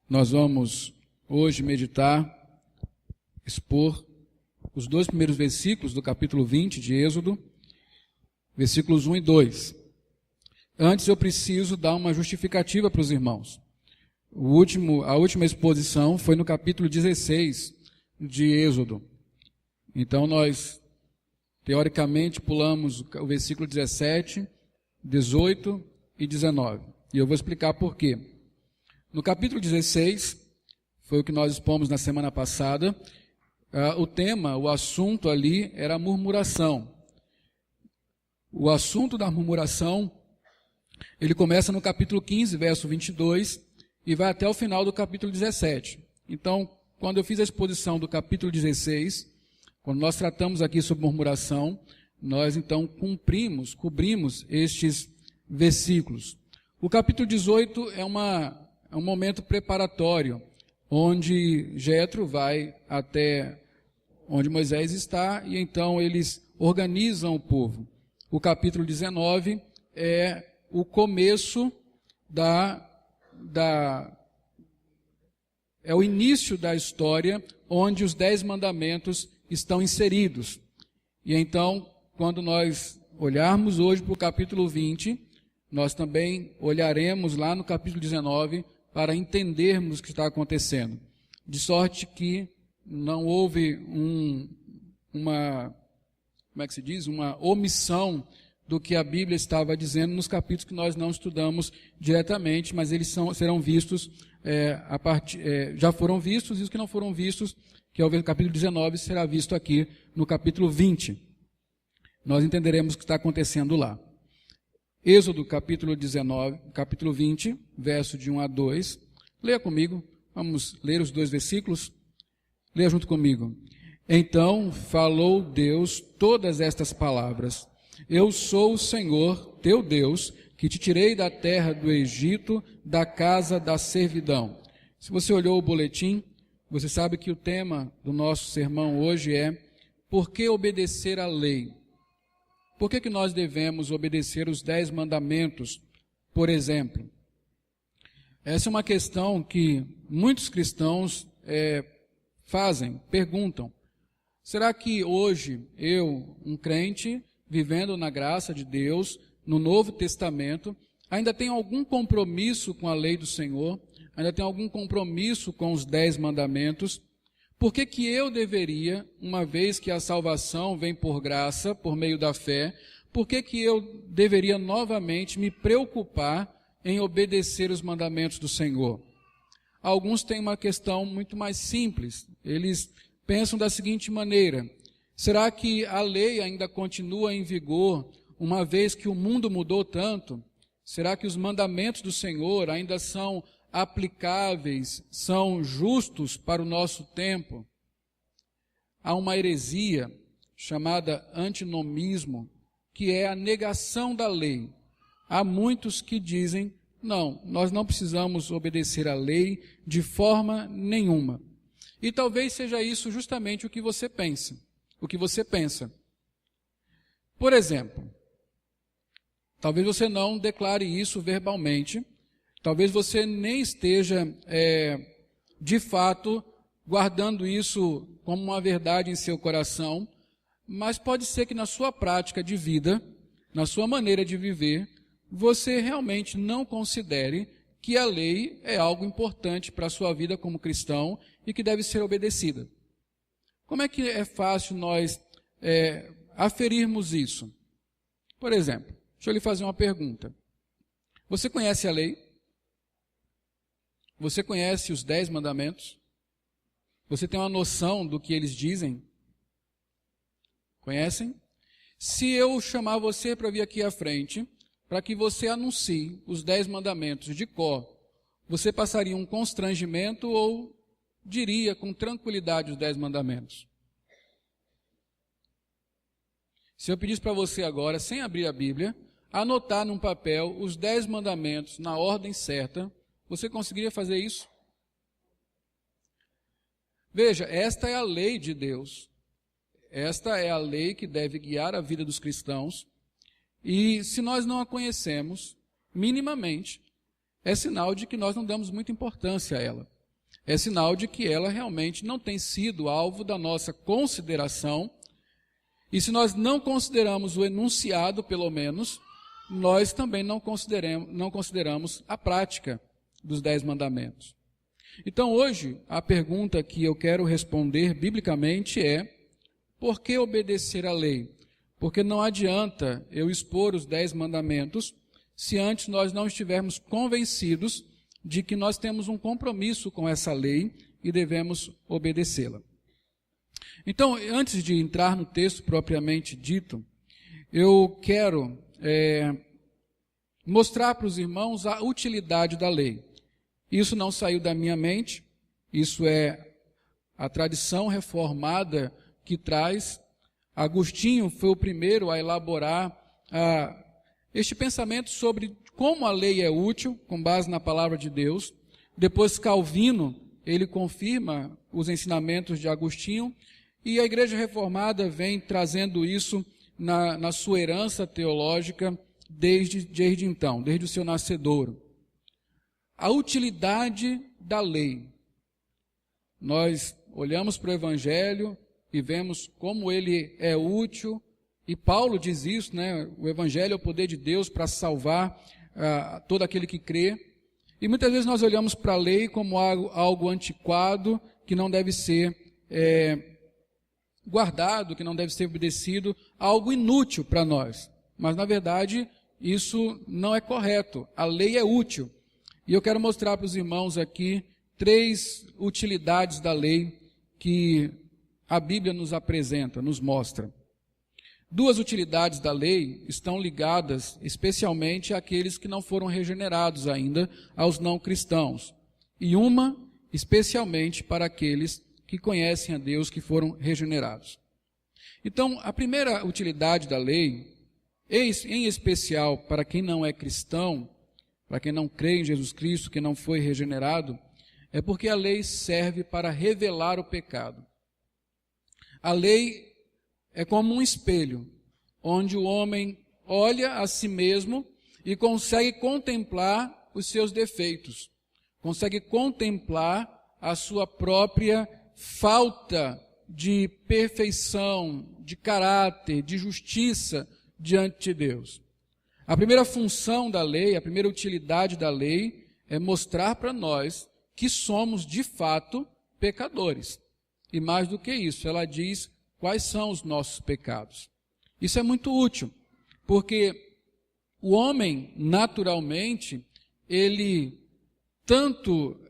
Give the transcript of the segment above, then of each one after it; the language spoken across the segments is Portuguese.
Nós vamos hoje meditar, expor os dois primeiros versículos do capítulo 20 de Êxodo, versículos 1 e 2. Antes eu preciso dar uma justificativa para os irmãos. A última exposição foi no capítulo 16 de Êxodo. Então nós, teoricamente, pulamos o versículo 17, 18 e 19. E eu vou explicar por quê. No capítulo 16, foi o que nós expomos na semana passada, o assunto ali era a murmuração. O assunto da murmuração, ele começa no capítulo 15, verso 22, e vai até o final do capítulo 17. Então, quando eu fiz a exposição do capítulo 16, quando nós tratamos aqui sobre murmuração, nós então cobrimos estes versículos. O capítulo 18 é um momento preparatório, onde Jetro vai até onde Moisés está, e então eles organizam o povo. O capítulo 19 é o começo é o início da história, onde os 10 mandamentos estão inseridos. E então, quando nós olharmos hoje para o capítulo 20, nós também olharemos lá no capítulo 19 para entendermos o que está acontecendo. De sorte que não houve uma omissão do que a Bíblia estava dizendo nos capítulos que nós não estudamos diretamente, mas eles serão vistos, já foram vistos, e os que não foram vistos, que é o capítulo 19, será visto aqui no capítulo 20. Nós entenderemos o que está acontecendo lá. Êxodo capítulo 20, verso de 1 a 2. Leia comigo, vamos ler os dois versículos. Leia junto comigo. Então falou Deus todas estas palavras. Eu sou o Senhor, teu Deus, que te tirei da terra do Egito, da casa da servidão. Se você olhou o boletim, você sabe que o tema do nosso sermão hoje é: por que obedecer à lei? Por que nós devemos obedecer os 10 mandamentos, por exemplo? Essa é uma questão que muitos cristãos perguntam. Será que hoje eu, um crente, vivendo na graça de Deus, no Novo Testamento, ainda tenho algum compromisso com a lei do Senhor? Ainda tenho algum compromisso com os 10 mandamentos? Por que eu deveria, uma vez que a salvação vem por graça, por meio da fé, por que eu deveria novamente me preocupar em obedecer os mandamentos do Senhor? Alguns têm uma questão muito mais simples. Eles pensam da seguinte maneira: será que a lei ainda continua em vigor, uma vez que o mundo mudou tanto? Será que os mandamentos do Senhor ainda são aplicáveis, são justos para o nosso tempo? Há uma heresia chamada antinomismo, que é a negação da lei. Há muitos que dizem: não, nós não precisamos obedecer à lei de forma nenhuma. E talvez seja isso justamente o que você pensa. Por exemplo, talvez você não declare isso verbalmente, talvez você nem esteja, de fato, guardando isso como uma verdade em seu coração, mas pode ser que na sua prática de vida, na sua maneira de viver, você realmente não considere que a lei é algo importante para a sua vida como cristão e que deve ser obedecida. Como é que é fácil nós aferirmos isso? Por exemplo, deixa eu lhe fazer uma pergunta. Você conhece a lei? Você conhece os 10 mandamentos? Você tem uma noção do que eles dizem? Conhecem? Se eu chamar você para vir aqui à frente, para que você anuncie os 10 mandamentos de cor, você passaria um constrangimento ou diria com tranquilidade os 10 mandamentos? Se eu pedisse para você agora, sem abrir a Bíblia, anotar num papel os 10 mandamentos na ordem certa, você conseguiria fazer isso? Veja, esta é a lei de Deus. Esta é a lei que deve guiar a vida dos cristãos. E se nós não a conhecemos minimamente, é sinal de que nós não damos muita importância a ela. é sinal de que ela realmente não tem sido alvo da nossa consideração. E se nós não consideramos o enunciado, pelo menos, nós também não consideramos a prática dos 10 mandamentos. Então, hoje, a pergunta que eu quero responder biblicamente é: por que obedecer à lei? Porque não adianta eu expor os 10 mandamentos se antes nós não estivermos convencidos de que nós temos um compromisso com essa lei e devemos obedecê-la. Então, antes de entrar no texto propriamente dito, eu quero mostrar para os irmãos a utilidade da lei. Isso não saiu da minha mente, isso é a tradição reformada que traz. Agostinho foi o primeiro a elaborar este pensamento sobre como a lei é útil, com base na palavra de Deus. Depois Calvino, ele confirma os ensinamentos de Agostinho, e a Igreja Reformada vem trazendo isso na sua herança teológica desde então, desde o seu nascedouro. A utilidade da lei. Nós olhamos para o Evangelho e vemos como ele é útil, e Paulo diz isso, né? O Evangelho é o poder de Deus para salvar todo aquele que crê. E muitas vezes nós olhamos para a lei como algo antiquado, que não deve ser guardado, que não deve ser obedecido, algo inútil para nós. Mas, na verdade, isso não é correto. A lei é útil. E eu quero mostrar para os irmãos aqui 3 utilidades da lei que a Bíblia nos apresenta, nos mostra. 2 utilidades da lei estão ligadas especialmente àqueles que não foram regenerados ainda, aos não cristãos. E uma especialmente para aqueles que conhecem a Deus, que foram regenerados. Então, a primeira utilidade da lei, em especial para quem não é cristão, para quem não crê em Jesus Cristo, que não foi regenerado, é porque a lei serve para revelar o pecado. A lei é como um espelho, onde o homem olha a si mesmo e consegue contemplar os seus defeitos, consegue contemplar a sua própria falta de perfeição, de caráter, de justiça diante de Deus. A primeira função da lei, a primeira utilidade da lei é mostrar para nós que somos de fato pecadores. E mais do que isso, ela diz quais são os nossos pecados. Isso é muito útil, porque o homem, naturalmente, ele tanto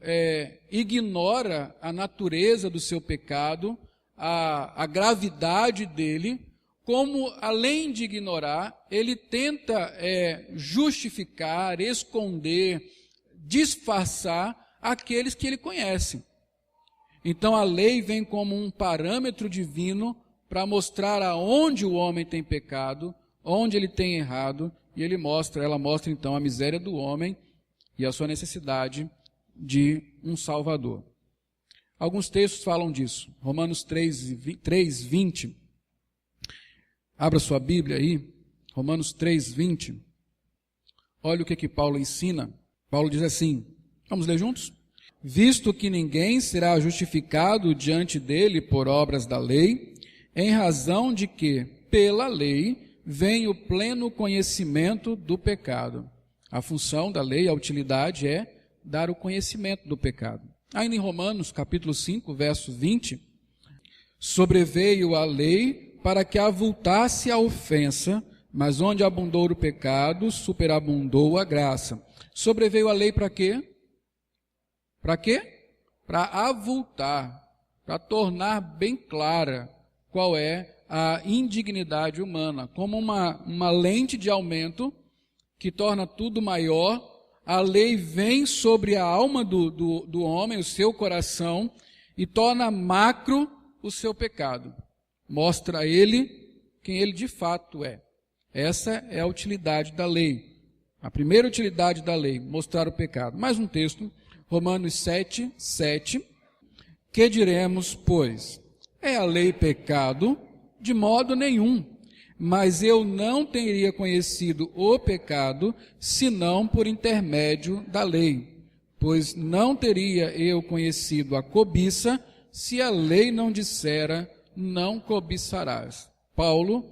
ignora a natureza do seu pecado, a gravidade dele, como, além de ignorar, ele tenta justificar, esconder, disfarçar aqueles que ele conhece. Então a lei vem como um parâmetro divino para mostrar aonde o homem tem pecado, onde ele tem errado, e ela mostra então a miséria do homem e a sua necessidade de um Salvador. Alguns textos falam disso. Romanos 3:20. Abra sua Bíblia aí, Romanos 3:20. Olha o que Paulo ensina. Paulo diz assim, vamos ler juntos? Visto que ninguém será justificado diante dele por obras da lei, em razão de que, pela lei, vem o pleno conhecimento do pecado. A função da lei, a utilidade é dar o conhecimento do pecado. Ainda em Romanos, capítulo 5, verso 20, sobreveio a lei para que avultasse a ofensa, mas onde abundou o pecado, superabundou a graça. Sobreveio a lei para quê? Para quê? Para avultar, para tornar bem clara qual é a indignidade humana, como uma lente de aumento que torna tudo maior. A lei vem sobre a alma do homem, o seu coração, e torna macro o seu pecado. Mostra a ele quem ele de fato é. Essa é a utilidade da lei. A primeira utilidade da lei, mostrar o pecado. Mais um texto, Romanos 7:7. Que diremos, pois? É a lei pecado? De modo nenhum. Mas eu não teria conhecido o pecado, senão por intermédio da lei. pois não teria eu conhecido a cobiça se a lei não dissera, não cobiçarás. Paulo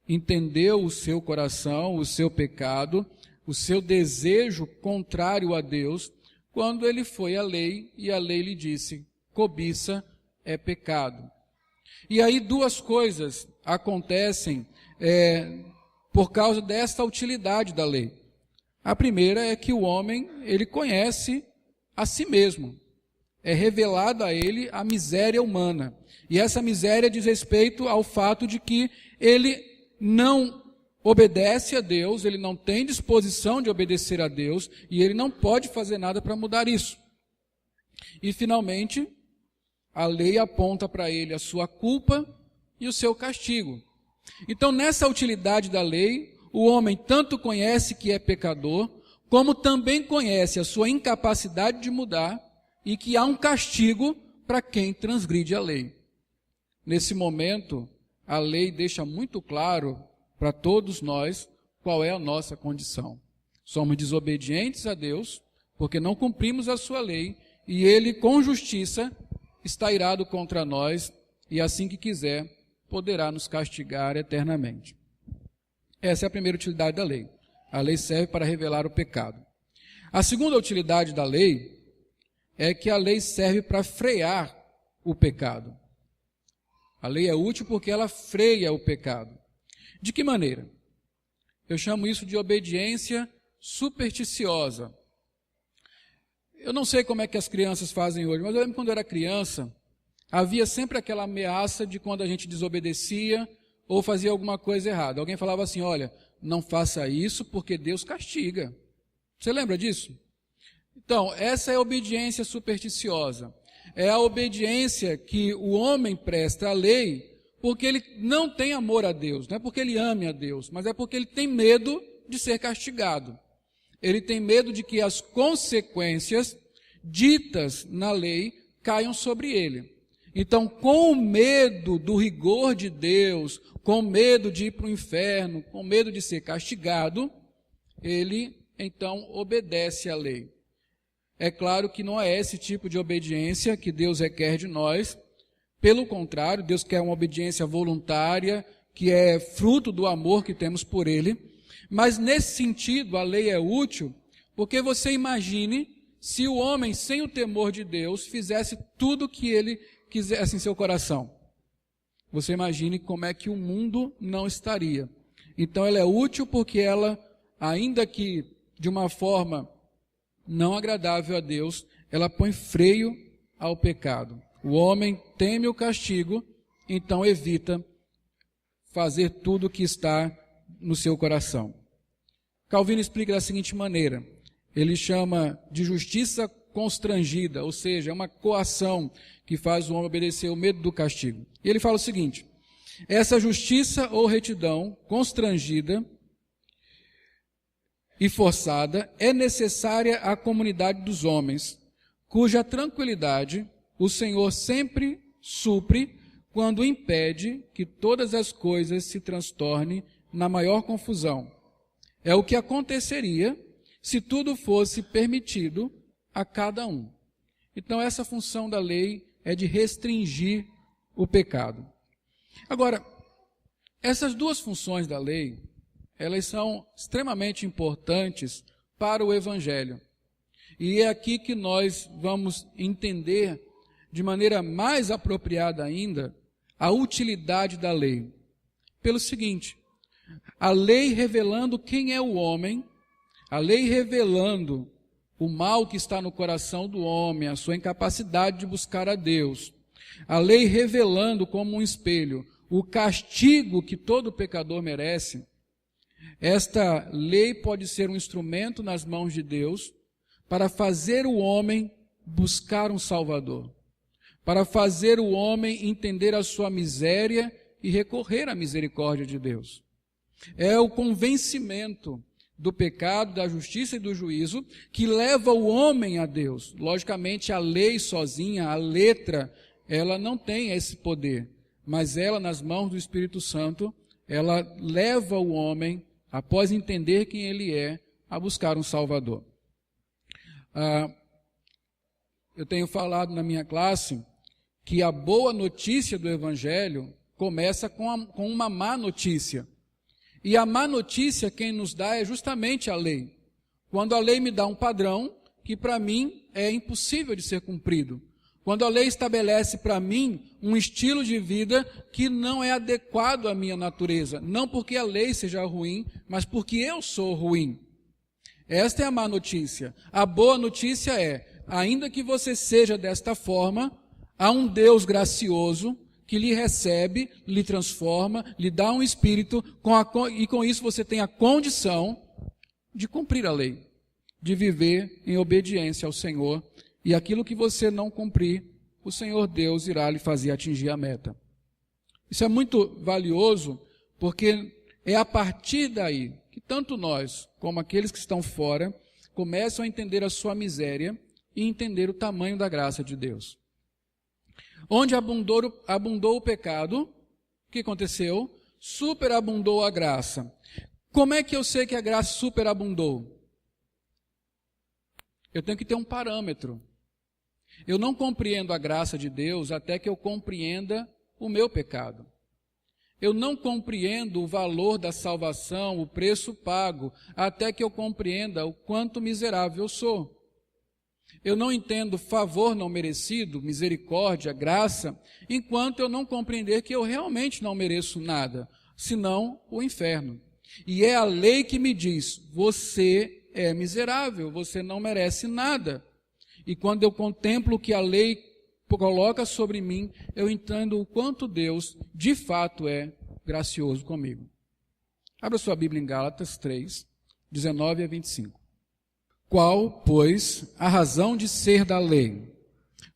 entendeu o seu coração, o seu pecado, o seu desejo contrário a Deus, quando ele foi à lei e a lei lhe disse, cobiça é pecado. E aí duas coisas acontecem por causa desta utilidade da lei. A primeira é que o homem, ele conhece a si mesmo. É revelada a ele a miséria humana. E essa miséria diz respeito ao fato de que ele não obedece a Deus, ele não tem disposição de obedecer a Deus, e ele não pode fazer nada para mudar isso. E finalmente, a lei aponta para ele a sua culpa e o seu castigo. Então, nessa utilidade da lei, o homem tanto conhece que é pecador, como também conhece a sua incapacidade de mudar e que há um castigo para quem transgride a lei. Nesse momento, a lei deixa muito claro para todos nós qual é a nossa condição. Somos desobedientes a Deus, porque não cumprimos a sua lei, e Ele, com justiça, está irado contra nós, e assim que quiser, poderá nos castigar eternamente. Essa é a primeira utilidade da lei. A lei serve para revelar o pecado. A segunda utilidade da lei é que a lei serve para frear o pecado. A lei é útil porque ela freia o pecado. De que maneira? Eu chamo isso de obediência supersticiosa. Eu não sei como é que as crianças fazem hoje, mas eu lembro quando eu era criança, havia sempre aquela ameaça de quando a gente desobedecia ou fazia alguma coisa errada. Alguém falava assim, olha, não faça isso porque Deus castiga. Você lembra disso? Então, essa é a obediência supersticiosa. É a obediência que o homem presta à lei porque ele não tem amor a Deus, não é porque ele ame a Deus, mas é porque ele tem medo de ser castigado. Ele tem medo de que as consequências ditas na lei caiam sobre ele. Então, com medo do rigor de Deus, com medo de ir para o inferno, com medo de ser castigado, ele então obedece à lei. É claro que não é esse tipo de obediência que Deus requer de nós. Pelo contrário, Deus quer uma obediência voluntária, que é fruto do amor que temos por Ele. Mas nesse sentido, a lei é útil, porque você imagine se o homem, sem o temor de Deus, fizesse tudo o que ele quisesse em seu coração. Você imagine como é que o mundo não estaria. Então ela é útil porque ela, ainda que de uma forma não agradável a Deus, ela põe freio ao pecado. O homem teme o castigo, então evita fazer tudo o que está no seu coração. Calvino explica da seguinte maneira, ele chama de justiça constrangida, ou seja, é uma coação que faz o homem obedecer o medo do castigo. E ele fala o seguinte, essa justiça ou retidão constrangida e forçada é necessária à comunidade dos homens, cuja tranquilidade o Senhor sempre supre quando impede que todas as coisas se transtornem na maior confusão. É o que aconteceria se tudo fosse permitido a cada um. Então essa função da lei é de restringir o pecado. Agora, essas duas funções da lei, elas são extremamente importantes para o Evangelho. E é aqui que nós vamos entender de maneira mais apropriada ainda a utilidade da lei. Pelo seguinte, a lei revelando quem é o homem, a lei revelando o mal que está no coração do homem, a sua incapacidade de buscar a Deus, a lei revelando como um espelho o castigo que todo pecador merece. Esta lei pode ser um instrumento nas mãos de Deus para fazer o homem buscar um Salvador, para fazer o homem entender a sua miséria e recorrer à misericórdia de Deus. É o convencimento do pecado, da justiça e do juízo que leva o homem a Deus. Logicamente, a lei sozinha, a letra, ela não tem esse poder, mas ela, nas mãos do Espírito Santo, ela leva o homem, após entender quem ele é, a buscar um Salvador. eu tenho falado na minha classe que a boa notícia do Evangelho começa com uma má notícia. E a má notícia quem nos dá é justamente a lei. Quando a lei me dá um padrão que para mim é impossível de ser cumprido. Quando a lei estabelece para mim um estilo de vida que não é adequado à minha natureza. Não porque a lei seja ruim, mas porque eu sou ruim. Esta é a má notícia. A boa notícia é, ainda que você seja desta forma, há um Deus gracioso que lhe recebe, lhe transforma, lhe dá um espírito, e com isso você tem a condição de cumprir a lei, de viver em obediência ao Senhor, e aquilo que você não cumprir, o Senhor Deus irá lhe fazer atingir a meta. Isso é muito valioso, porque é a partir daí que tanto nós, como aqueles que estão fora, começam a entender a sua miséria e entender o tamanho da graça de Deus. Onde abundou o pecado, o que aconteceu? Superabundou a graça. Como é que eu sei que a graça superabundou? Eu tenho que ter um parâmetro. Eu não compreendo a graça de Deus até que eu compreenda o meu pecado. Eu não compreendo o valor da salvação, o preço pago, até que eu compreenda o quanto miserável eu sou. Eu não entendo favor não merecido, misericórdia, graça, enquanto eu não compreender que eu realmente não mereço nada, senão o inferno. E é a lei que me diz, você é miserável, você não merece nada. E quando eu contemplo o que a lei coloca sobre mim, eu entendo o quanto Deus, de fato, é gracioso comigo. Abra sua Bíblia em Gálatas 3, 19 a 25. Qual, pois, a razão de ser da lei?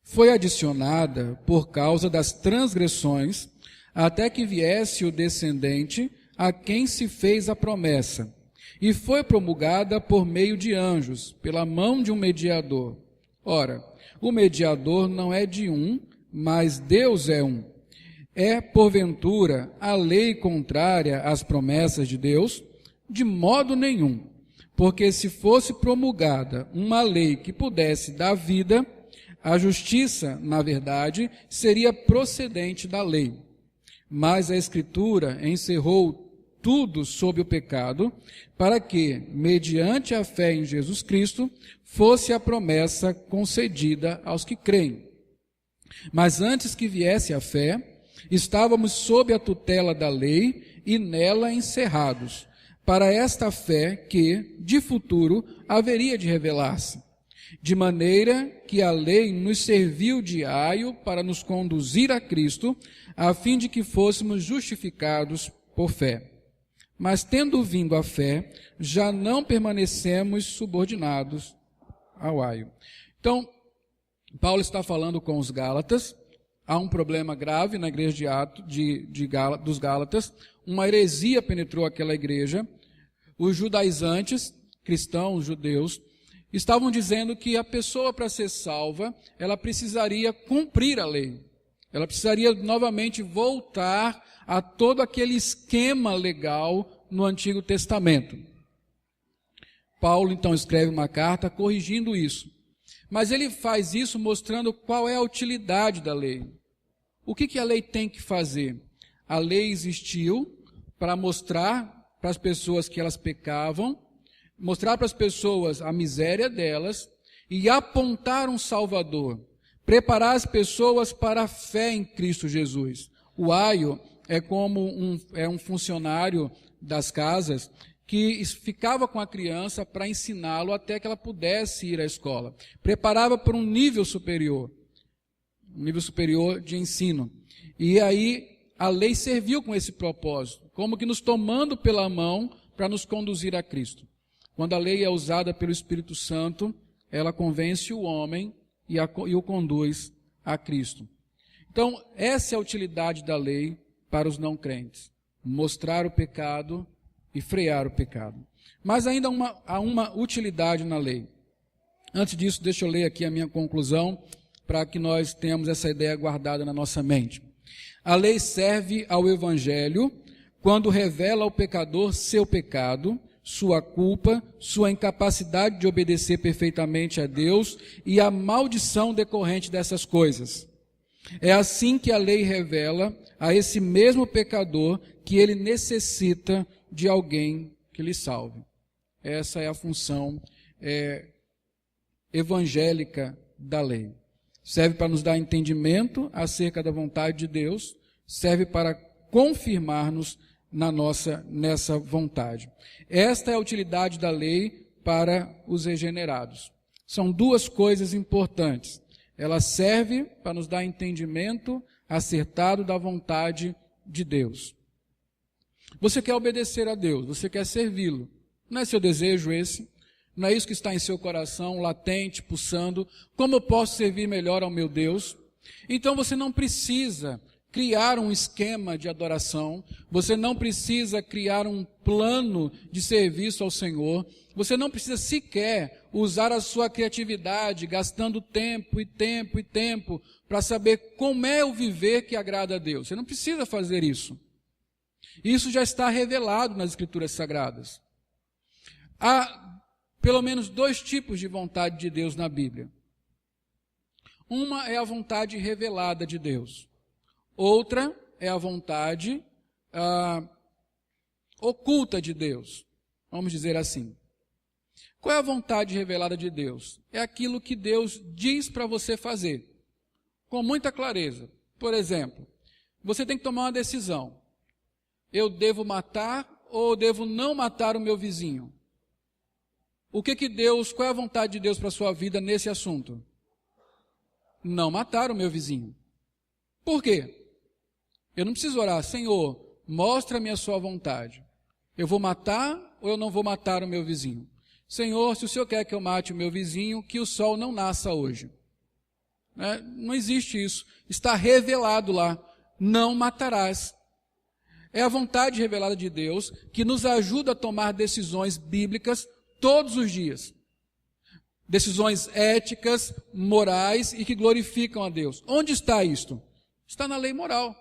Foi adicionada por causa das transgressões, até que viesse o descendente a quem se fez a promessa, e foi promulgada por meio de anjos, pela mão de um mediador. Ora, o mediador não é de um, mas Deus é um. É, porventura, a lei contrária às promessas de Deus? De modo nenhum. Porque se fosse promulgada uma lei que pudesse dar vida, a justiça, na verdade, seria procedente da lei. Mas a Escritura encerrou tudo sob o pecado, para que, mediante a fé em Jesus Cristo, fosse a promessa concedida aos que creem. Mas antes que viesse a fé, estávamos sob a tutela da lei e nela encerrados, para esta fé que, de futuro, haveria de revelar-se. De maneira que a lei nos serviu de aio para nos conduzir a Cristo, a fim de que fôssemos justificados por fé. Mas tendo vindo a fé, já não permanecemos subordinados ao aio. Então, Paulo está falando com os Gálatas. Há um problema grave na igreja dos Gálatas. Uma heresia penetrou aquela igreja. Os judaizantes, cristãos, judeus, estavam dizendo que a pessoa, para ser salva, ela precisaria cumprir a lei. Ela precisaria novamente voltar a todo aquele esquema legal no Antigo Testamento. Paulo, então, escreve uma carta corrigindo isso. Mas ele faz isso mostrando qual é a utilidade da lei. O que a lei tem que fazer? A lei existiu para mostrar para as pessoas que elas pecavam, mostrar para as pessoas a miséria delas e apontar um Salvador. Preparar as pessoas para a fé em Cristo Jesus. O aio é como um funcionário das casas que ficava com a criança para ensiná-lo até que ela pudesse ir à escola. Preparava para um nível superior de ensino. E aí a lei serviu com esse propósito, como que nos tomando pela mão para nos conduzir a Cristo. Quando a lei é usada pelo Espírito Santo, ela convence o homem e o conduz a Cristo. Então, essa é a utilidade da lei para os não crentes. Mostrar o pecado e frear o pecado. Mas ainda há uma utilidade na lei. Antes disso, deixa eu ler aqui a minha conclusão, para que nós tenhamos essa ideia guardada na nossa mente. A lei serve ao Evangelho quando revela ao pecador seu pecado, sua culpa, sua incapacidade de obedecer perfeitamente a Deus e a maldição decorrente dessas coisas. É assim que a lei revela a esse mesmo pecador que ele necessita de alguém que lhe salve. Essa é a função evangélica da lei. Serve para nos dar entendimento acerca da vontade de Deus, serve para confirmar-nos nessa vontade. Esta é a utilidade da lei para os regenerados. São duas coisas importantes. Ela serve para nos dar entendimento acertado da vontade de Deus. Você quer obedecer a Deus, você quer servi-lo. Não é seu desejo esse? Não é isso que está em seu coração, latente, pulsando? Como eu posso servir melhor ao meu Deus? Então você não precisa criar um esquema de adoração, você não precisa criar um plano de serviço ao Senhor, você não precisa sequer usar a sua criatividade, gastando tempo para saber como é o viver que agrada a Deus. Você não precisa fazer isso. Isso já está revelado nas Escrituras Sagradas. Há pelo menos dois tipos de vontade de Deus na Bíblia. Uma é a vontade revelada de Deus. Outra é a vontade oculta de Deus, vamos dizer assim. Qual é a vontade revelada de Deus? É aquilo que Deus diz para você fazer, com muita clareza. Por exemplo, você tem que tomar uma decisão. Eu devo matar ou devo não matar o meu vizinho? Qual é a vontade de Deus para a sua vida nesse assunto? Não matar o meu vizinho. Por quê? Eu não preciso orar, Senhor, mostra-me a sua vontade. Eu vou matar ou eu não vou matar o meu vizinho? Senhor, se o Senhor quer que eu mate o meu vizinho, que o sol não nasça hoje. Não existe isso. Está revelado lá. Não matarás. É a vontade revelada de Deus que nos ajuda a tomar decisões bíblicas todos os dias. Decisões éticas, morais e que glorificam a Deus. Onde está isto? Está na lei moral.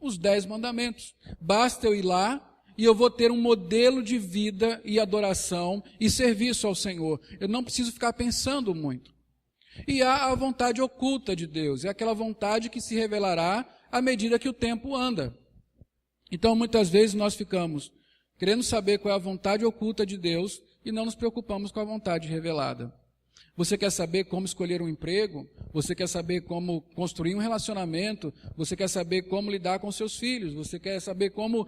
Os 10 mandamentos. Basta eu ir lá e eu vou ter um modelo de vida e adoração e serviço ao Senhor. Eu não preciso ficar pensando muito. E há a vontade oculta de Deus. É aquela vontade que se revelará à medida que o tempo anda. Então, muitas vezes nós ficamos querendo saber qual é a vontade oculta de Deus e não nos preocupamos com a vontade revelada. Você quer saber como escolher um emprego? Você quer saber como construir um relacionamento? Você quer saber como lidar com seus filhos? Você quer saber como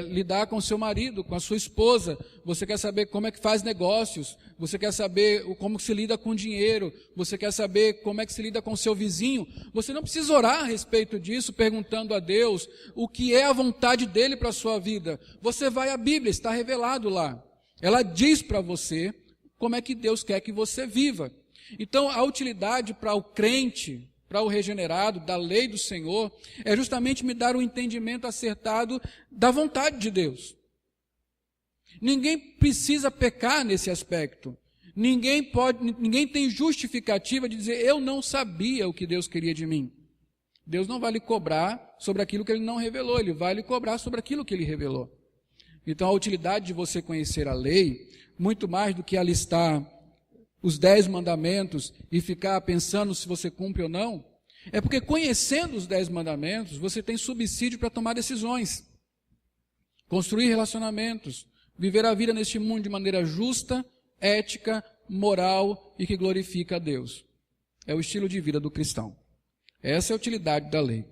lidar com seu marido, com a sua esposa? Você quer saber como é que faz negócios? Você quer saber como se lida com dinheiro? Você quer saber como é que se lida com seu vizinho? Você não precisa orar a respeito disso, perguntando a Deus o que é a vontade dele para a sua vida. Você vai à Bíblia, está revelado lá. Ela diz para você como é que Deus quer que você viva. Então, a utilidade para o crente, para o regenerado, da lei do Senhor, é justamente me dar um entendimento acertado da vontade de Deus. Ninguém precisa pecar nesse aspecto. Ninguém tem justificativa de dizer, eu não sabia o que Deus queria de mim. Deus não vai lhe cobrar sobre aquilo que Ele não revelou, Ele vai lhe cobrar sobre aquilo que Ele revelou. Então, a utilidade de você conhecer a lei, muito mais do que alistar os 10 mandamentos e ficar pensando se você cumpre ou não, é porque conhecendo os 10 mandamentos, você tem subsídio para tomar decisões, construir relacionamentos, viver a vida neste mundo de maneira justa, ética, moral e que glorifica a Deus. É o estilo de vida do cristão. Essa é a utilidade da lei.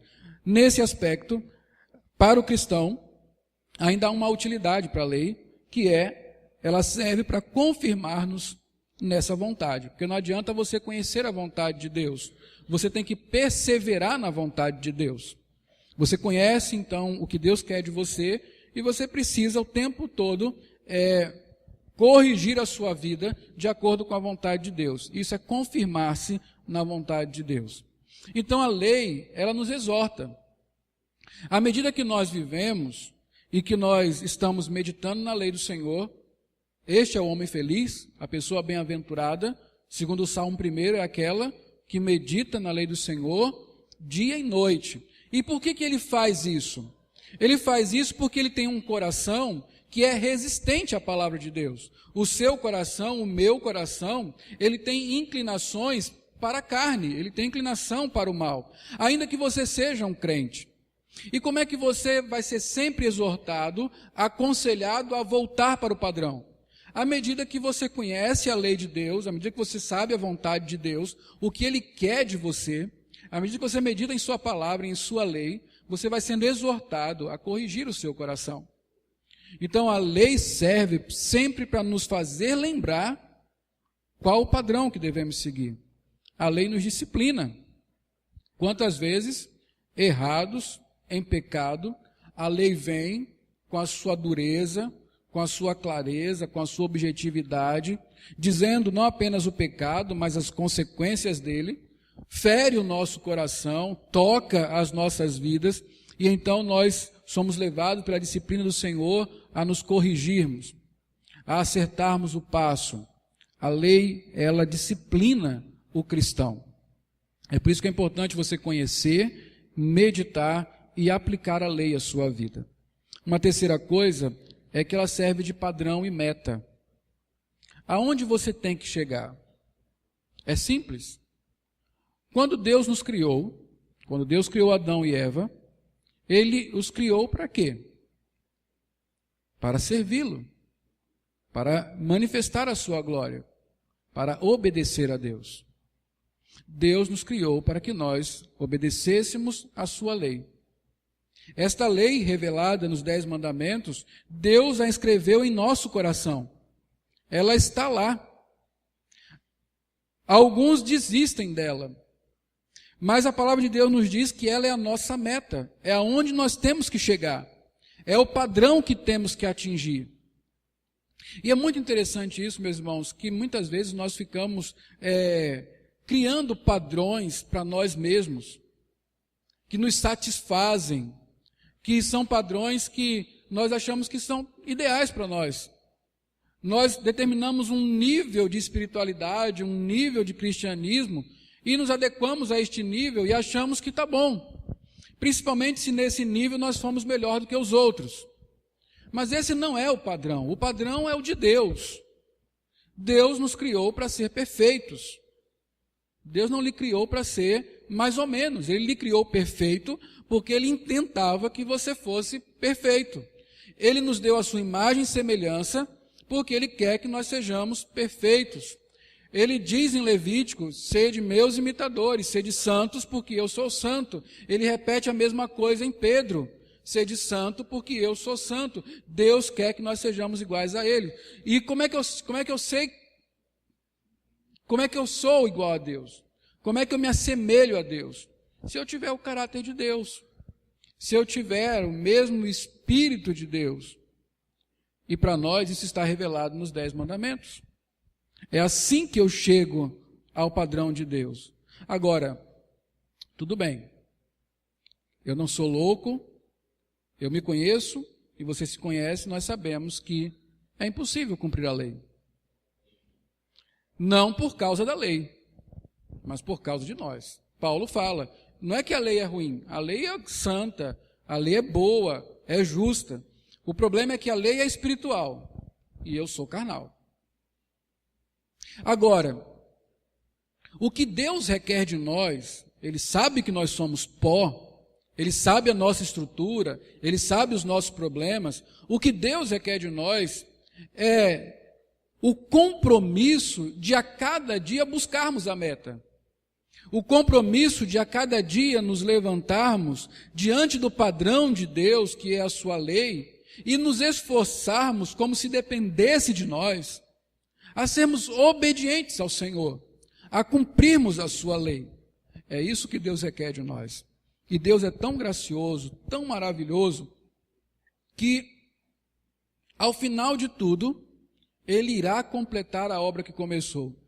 Nesse aspecto, para o cristão, ainda há uma utilidade para a lei, que ela serve para confirmar-nos nessa vontade. Porque não adianta você conhecer a vontade de Deus. Você tem que perseverar na vontade de Deus. Você conhece, então, o que Deus quer de você e você precisa, o tempo todo, corrigir a sua vida de acordo com a vontade de Deus. Isso é confirmar-se na vontade de Deus. Então, a lei, ela nos exorta. À medida que nós vivemos e que nós estamos meditando na lei do Senhor, este é o homem feliz, a pessoa bem-aventurada, segundo o Salmo 1, é aquela que medita na lei do Senhor dia e noite. E por que ele faz isso? Ele faz isso porque ele tem um coração que é resistente à palavra de Deus. O seu coração, o meu coração, ele tem inclinações para a carne, ele tem inclinação para o mal, ainda que você seja um crente. E como é que você vai ser sempre exortado, aconselhado a voltar para o padrão? À medida que você conhece a lei de Deus, à medida que você sabe a vontade de Deus, o que Ele quer de você, à medida que você medita em sua palavra, em sua lei, você vai sendo exortado a corrigir o seu coração. Então a lei serve sempre para nos fazer lembrar qual o padrão que devemos seguir. A lei nos disciplina. Quantas vezes, errados, em pecado, a lei vem com a sua dureza, com a sua clareza, com a sua objetividade, dizendo não apenas o pecado, mas as consequências dele, fere o nosso coração, toca as nossas vidas, e então nós somos levados pela disciplina do Senhor a nos corrigirmos, a acertarmos o passo. A lei, ela disciplina o cristão. É por isso que é importante você conhecer, meditar e aplicar a lei à sua vida. Uma terceira coisa é que ela serve de padrão e meta. Aonde você tem que chegar? É simples. Quando Deus nos criou, quando Deus criou Adão e Eva, Ele os criou para quê? Para servi-lo, para manifestar a sua glória, para obedecer a Deus. Deus nos criou para que nós obedecêssemos a sua lei. Esta lei revelada nos 10 mandamentos, Deus a escreveu em nosso coração. Ela está lá. Alguns desistem dela, mas a palavra de Deus nos diz que ela é a nossa meta, é aonde nós temos que chegar, é o padrão que temos que atingir. E é muito interessante isso, meus irmãos, que muitas vezes nós ficamos criando padrões para nós mesmos, que nos satisfazem, que são padrões que nós achamos que são ideais para nós. Nós determinamos um nível de espiritualidade, um nível de cristianismo, e nos adequamos a este nível e achamos que está bom. Principalmente se nesse nível nós fomos melhor do que os outros. Mas esse não é o padrão é o de Deus. Deus nos criou para ser perfeitos. Deus não lhe criou para ser mais ou menos, Ele lhe criou perfeito porque Ele intentava que você fosse perfeito. Ele nos deu a sua imagem e semelhança porque Ele quer que nós sejamos perfeitos. Ele diz em Levítico, sede meus imitadores, sede santos porque eu sou santo. Ele repete a mesma coisa em Pedro, sede santo porque eu sou santo. Deus quer que nós sejamos iguais a Ele. E como é que eu sei? Como é que eu sou igual a Deus? Como é que eu me assemelho a Deus? Se eu tiver o caráter de Deus, se eu tiver o mesmo Espírito de Deus. E para nós isso está revelado nos 10 mandamentos. É assim que eu chego ao padrão de Deus. Agora, tudo bem, eu não sou louco, eu me conheço e você se conhece, nós sabemos que é impossível cumprir a lei. Não por causa da lei, mas por causa de nós. Paulo fala, não é que a lei é ruim, a lei é santa, a lei é boa, é justa. O problema é que a lei é espiritual e eu sou carnal. Agora, o que Deus requer de nós, Ele sabe que nós somos pó, Ele sabe a nossa estrutura, Ele sabe os nossos problemas. O que Deus requer de nós é o compromisso de a cada dia buscarmos a meta. O compromisso de a cada dia nos levantarmos diante do padrão de Deus, que é a sua lei, e nos esforçarmos como se dependesse de nós, a sermos obedientes ao Senhor, a cumprirmos a sua lei. É isso que Deus requer de nós. E Deus é tão gracioso, tão maravilhoso, que ao final de tudo, Ele irá completar a obra que começou.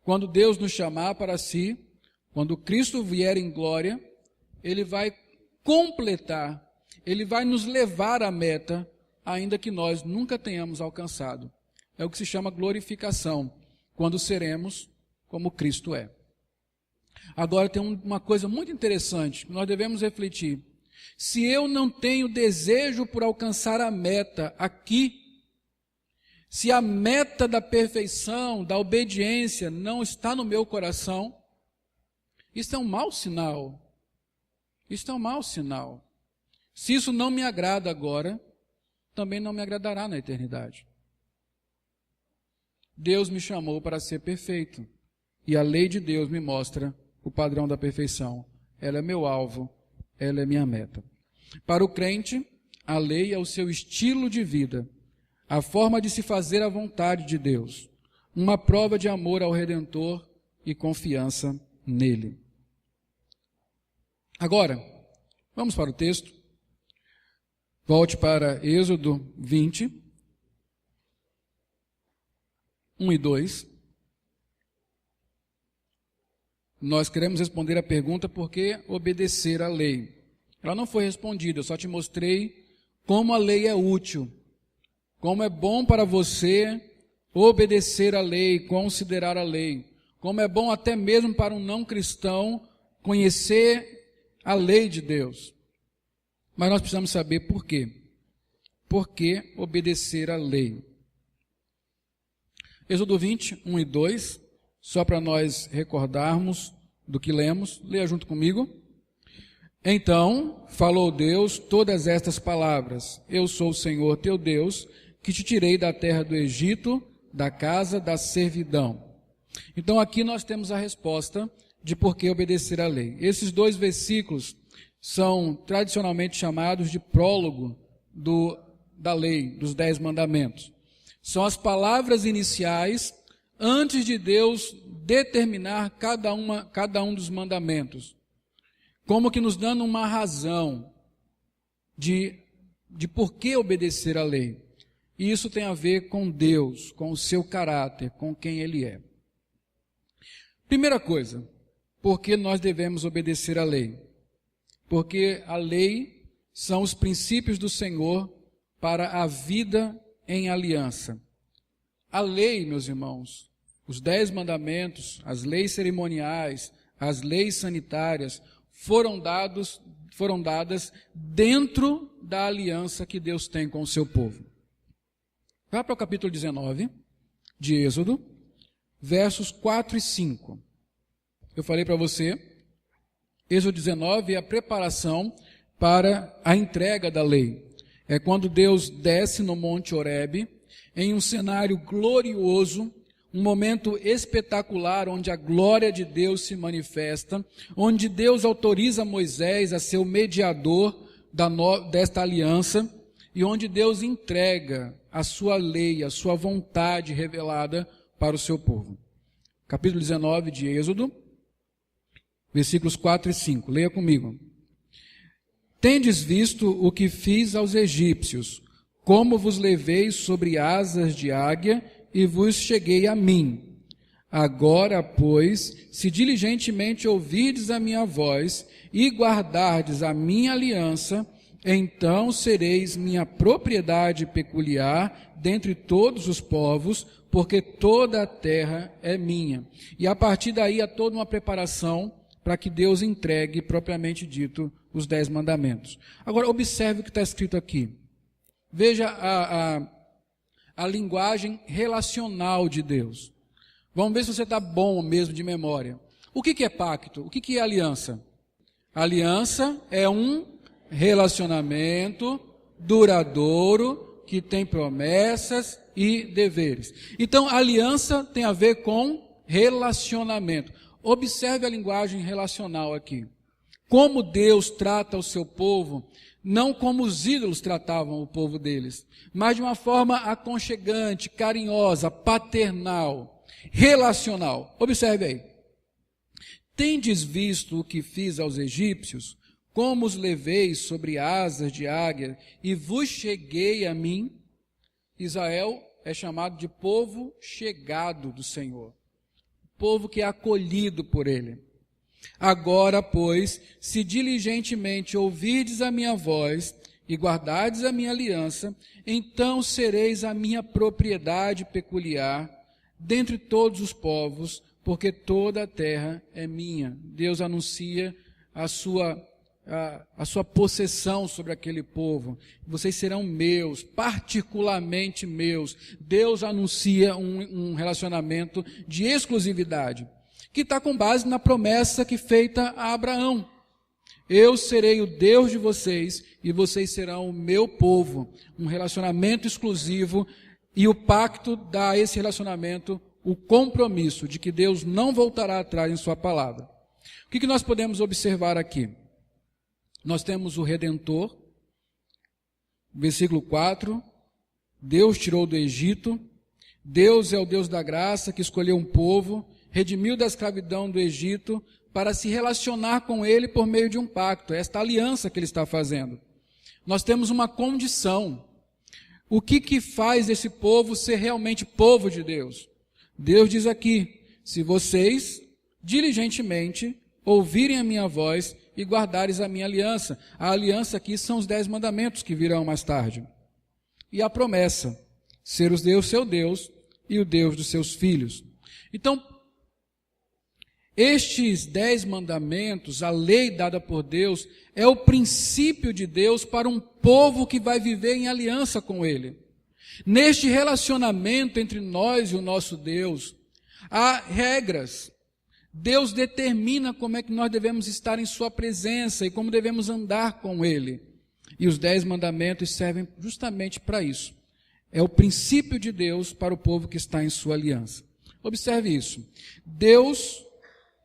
Quando Deus nos chamar para si, quando Cristo vier em glória, Ele vai completar, Ele vai nos levar à meta, ainda que nós nunca tenhamos alcançado. É o que se chama glorificação, quando seremos como Cristo é. Agora tem uma coisa muito interessante que nós devemos refletir. Se eu não tenho desejo por alcançar a meta aqui, se a meta da perfeição, da obediência não está no meu coração, isso é um mau sinal. Isso é um mau sinal. Se isso não me agrada agora, também não me agradará na eternidade. Deus me chamou para ser perfeito. E a lei de Deus me mostra o padrão da perfeição. Ela é meu alvo, ela é minha meta. Para o crente, a lei é o seu estilo de vida, a forma de se fazer a vontade de Deus, uma prova de amor ao Redentor e confiança nele. Agora, vamos para o texto. Volte para Êxodo 20, 1 e 2. Nós queremos responder a pergunta por que obedecer à lei. Ela não foi respondida, eu só te mostrei como a lei é útil, como é bom para você obedecer à lei, considerar a lei, como é bom até mesmo para um não cristão conhecer a lei de Deus. Mas nós precisamos saber por quê. Por que obedecer à lei? Êxodo 20, 1 e 2, só para nós recordarmos do que lemos. Leia junto comigo. Então falou Deus todas estas palavras: Eu sou o Senhor teu Deus, que te tirei da terra do Egito, da casa da servidão. Então aqui nós temos a resposta de por que obedecer à lei. Esses dois versículos são tradicionalmente chamados de prólogo da lei, dos 10 mandamentos. São as palavras iniciais antes de Deus determinar cada um dos mandamentos, como que nos dando uma razão de por que obedecer à lei. E isso tem a ver com Deus, com o seu caráter, com quem Ele é. Primeira coisa, por que nós devemos obedecer à lei? Porque a lei são os princípios do Senhor para a vida em aliança. A lei, meus irmãos, os 10 mandamentos, as leis cerimoniais, as leis sanitárias, foram dadas dentro da aliança que Deus tem com o seu povo. Vá para o capítulo 19 de Êxodo, versos 4 e 5. Eu falei para você, Êxodo 19 é a preparação para a entrega da lei. É quando Deus desce no Monte Horebe, em um cenário glorioso, um momento espetacular, onde a glória de Deus se manifesta, onde Deus autoriza Moisés a ser o mediador desta aliança, e onde Deus entrega a sua lei, a sua vontade revelada para o seu povo. Capítulo 19 de Êxodo, versículos 4 e 5. Leia comigo. Tendes visto o que fiz aos egípcios, como vos levei sobre asas de águia e vos cheguei a mim. Agora, pois, se diligentemente ouvirdes a minha voz e guardardes a minha aliança, então sereis minha propriedade peculiar dentre todos os povos, porque toda a terra é minha. E a partir daí há toda uma preparação para que Deus entregue, propriamente dito, os 10 mandamentos. Agora, observe o que está escrito aqui. Veja a linguagem relacional de Deus. Vamos ver se você está bom mesmo de memória. O que é pacto? O que é aliança? Aliança é um relacionamento duradouro que tem promessas e deveres. Então, aliança tem a ver com relacionamento. Observe a linguagem relacional aqui. Como Deus trata o seu povo, não como os ídolos tratavam o povo deles, mas de uma forma aconchegante, carinhosa, paternal, relacional. Observe aí. Tendes visto o que fiz aos egípcios, como os levei sobre asas de águia e vos cheguei a mim? Israel é chamado de povo chegado do Senhor, povo que é acolhido por Ele. Agora, pois, se diligentemente ouvirdes a minha voz e guardardes a minha aliança, então sereis a minha propriedade peculiar dentre todos os povos, porque toda a terra é minha. Deus anuncia a sua a sua possessão sobre aquele povo. Vocês serão meus, particularmente meus. Deus anuncia um relacionamento de exclusividade, que está com base na promessa que feita a Abraão. Eu serei o Deus de vocês e vocês serão o meu povo. Um relacionamento exclusivo, e o pacto dá a esse relacionamento o compromisso de que Deus não voltará atrás em sua palavra. O que nós podemos observar aqui? Nós temos o Redentor, versículo 4, Deus tirou do Egito, Deus é o Deus da graça que escolheu um povo, redimiu da escravidão do Egito para se relacionar com ele por meio de um pacto, esta aliança que ele está fazendo. Nós temos uma condição. O que faz esse povo ser realmente povo de Deus? Deus diz aqui: se vocês diligentemente ouvirem a minha voz e guardares a minha aliança. A aliança aqui são os 10 mandamentos que virão mais tarde. E a promessa: ser os Deus, seu Deus, e o Deus dos seus filhos. Então, estes 10 mandamentos, a lei dada por Deus, é o princípio de Deus para um povo que vai viver em aliança com Ele. Neste relacionamento entre nós e o nosso Deus, há regras. Deus determina como é que nós devemos estar em sua presença e como devemos andar com Ele. E os 10 mandamentos servem justamente para isso. É o princípio de Deus para o povo que está em sua aliança. Observe isso. Deus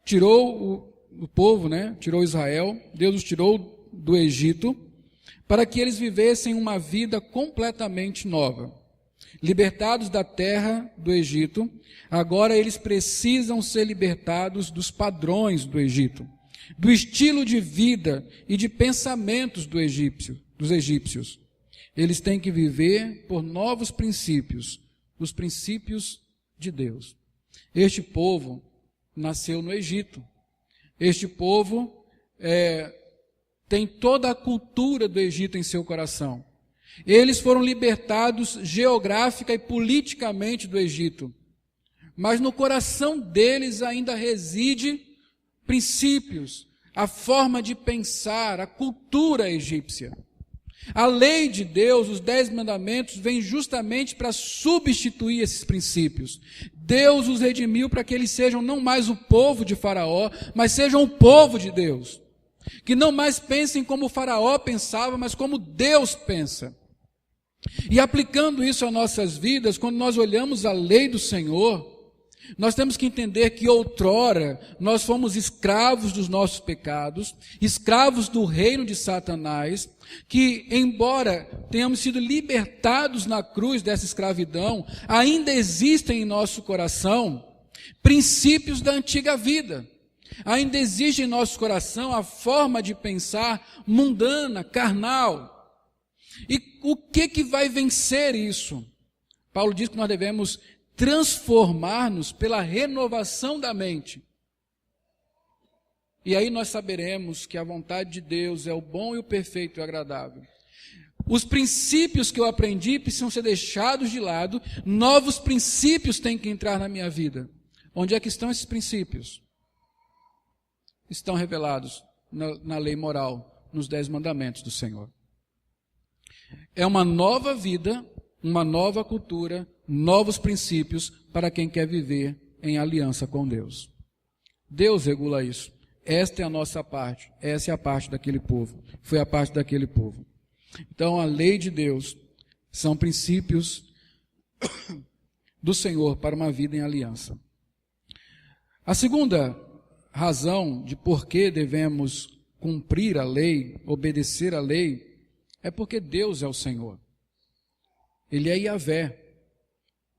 tirou o povo, tirou Israel, Deus os tirou do Egito, para que eles vivessem uma vida completamente nova. Libertados da terra do Egito, agora eles precisam ser libertados dos padrões do Egito, do estilo de vida e de pensamentos dos egípcios. Eles têm que viver por novos princípios, os princípios de Deus. Este povo nasceu no Egito. Este povo tem toda a cultura do Egito em seu coração. Eles foram libertados geográfica e politicamente do Egito. Mas no coração deles ainda reside princípios, a forma de pensar, a cultura egípcia. A lei de Deus, os 10 mandamentos, vem justamente para substituir esses princípios. Deus os redimiu para que eles sejam não mais o povo de Faraó, mas sejam o povo de Deus. Que não mais pensem como o Faraó pensava, mas como Deus pensa. E aplicando isso às nossas vidas, quando nós olhamos a lei do Senhor, nós temos que entender que outrora nós fomos escravos dos nossos pecados, escravos do reino de Satanás, que embora tenhamos sido libertados na cruz dessa escravidão, ainda existem em nosso coração princípios da antiga vida. Ainda existe em nosso coração a forma de pensar mundana, carnal. E o que vai vencer isso? Paulo diz que nós devemos transformar-nos pela renovação da mente. E aí nós saberemos que a vontade de Deus é o bom e o perfeito e o agradável. Os princípios que eu aprendi precisam ser deixados de lado, novos princípios têm que entrar na minha vida. Onde é que estão esses princípios? Estão revelados na lei moral, nos 10 mandamentos do Senhor. É uma nova vida, uma nova cultura, novos princípios para quem quer viver em aliança com Deus. Deus regula isso. Esta é a nossa parte, essa é a parte daquele povo, foi a parte daquele povo. Então a lei de Deus são princípios do Senhor para uma vida em aliança. A segunda razão de por que devemos cumprir a lei, obedecer a lei, é porque Deus é o Senhor. Ele é Yahvé,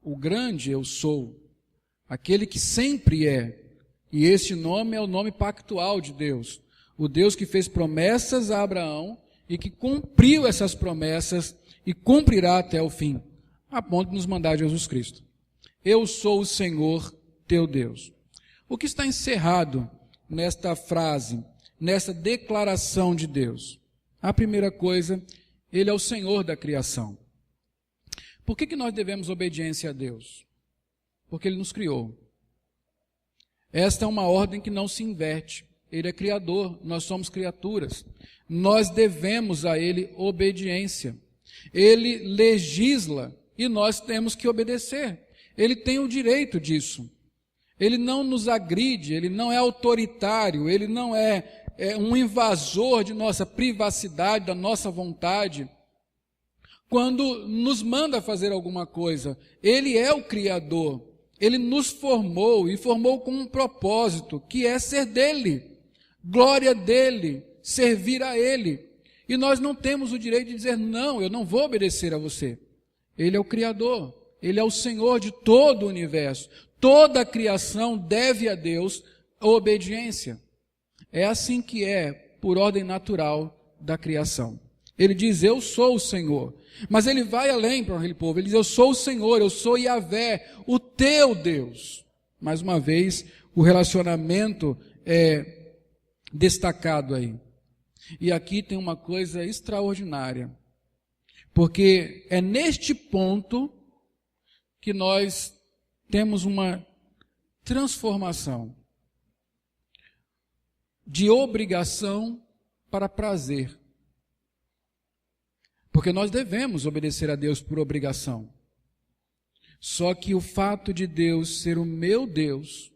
o grande eu sou, aquele que sempre é. E este nome é o nome pactual de Deus. O Deus que fez promessas a Abraão e que cumpriu essas promessas e cumprirá até o fim, a ponto de nos mandar Jesus Cristo. Eu sou o Senhor teu Deus. O que está encerrado nesta frase, nessa declaração de Deus? A primeira coisa, Ele é o Senhor da criação. Por que nós devemos obediência a Deus? Porque Ele nos criou. Esta é uma ordem que não se inverte. Ele é criador, nós somos criaturas. Nós devemos a Ele obediência. Ele legisla e nós temos que obedecer. Ele tem o direito disso. Ele não nos agride, ele não é autoritário, ele não é um invasor de nossa privacidade, da nossa vontade. Quando nos manda fazer alguma coisa, Ele é o Criador. Ele nos formou e formou com um propósito, que é ser dEle, glória dEle, servir a Ele. E nós não temos o direito de dizer, não, eu não vou obedecer a você. Ele é o Criador, Ele é o Senhor de todo o universo. Toda a criação deve a Deus a obediência. É assim que é, por ordem natural da criação. Ele diz, eu sou o Senhor. Mas ele vai além para aquele povo. Ele diz, eu sou o Senhor, eu sou Yahvé, o teu Deus. Mais uma vez, o relacionamento é destacado aí. E aqui tem uma coisa extraordinária. Porque é neste ponto que nós temos uma transformação de obrigação para prazer. Porque nós devemos obedecer a Deus por obrigação. Só que o fato de Deus ser o meu Deus,